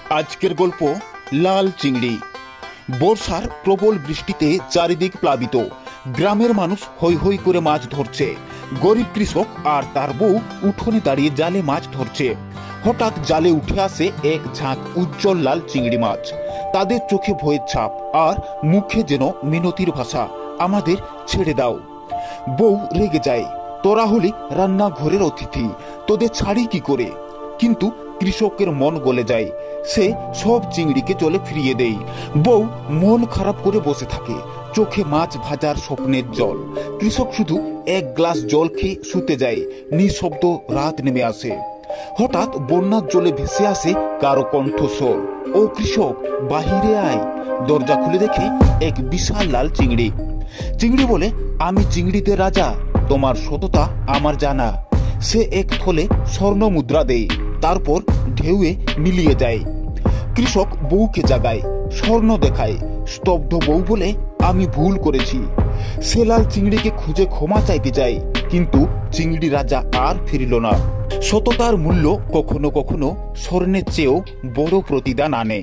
আজকের গল্প লাল চিংড়ি। বর্ষার প্রবল বৃষ্টিতে চারিদিক প্লাবিত। গ্রামের মানুষ হৈ হৈ করে মাছ ধরছে। গরিব কৃষক আর তার বউ উঠোনে দাঁড়িয়ে জালে মাছ ধরছে। হঠাৎ জালে উঠে আসে এক ঝাঁক উজ্জ্বল লাল চিংড়ি মাছ। তাদের চোখে ভয়ের ছাপ আর মুখে যেন মিনতির ভাষা, আমাদের ছেড়ে দাও। বউ রেগে যায়, তোরা হলি রান্নাঘরের অতিথি, তোদের ছাড়ি কি করে। কিন্তু কৃষকের মন গলে যায়, সে সব চিংড়িকে জলে ফিরিয়ে দেয়। বউ মন খারাপ করে বসে থাকে, চোখে মাছ ভাজার স্বপ্নের জল। কৃষক শুধু এক গ্লাস জল খেয়ে শুতে যায়। নিঃশব্দ রাত নেমে আসে। হঠাৎ বন্যার জলে ভেসে আসে কারো কণ্ঠস্বর, ও কৃষক বাহিরে আয়। দরজা খুলে দেখে এক বিশাল লাল চিংড়ি। চিংড়ি বলে, আমি চিংড়িদের রাজা, তোমার সততা আমার জানা। সে এক থলে স্বর্ণ মুদ্রা দেয়, তারপর ঢেউয়ে মিলিয়ে যায়। কৃষক বউকে জাগায়, স্বর্ণ দেখায়। স্তব্ধ বউ বলে, আমি ভুল করেছি। সে লাল চিংড়িকে খুঁজে ক্ষমা চাইতে যায়, কিন্তু চিংড়ি রাজা আর ফিরল না। সততার মূল্য কখনো কখনো স্বর্ণের চেয়েও বড় প্রতিদান আনে।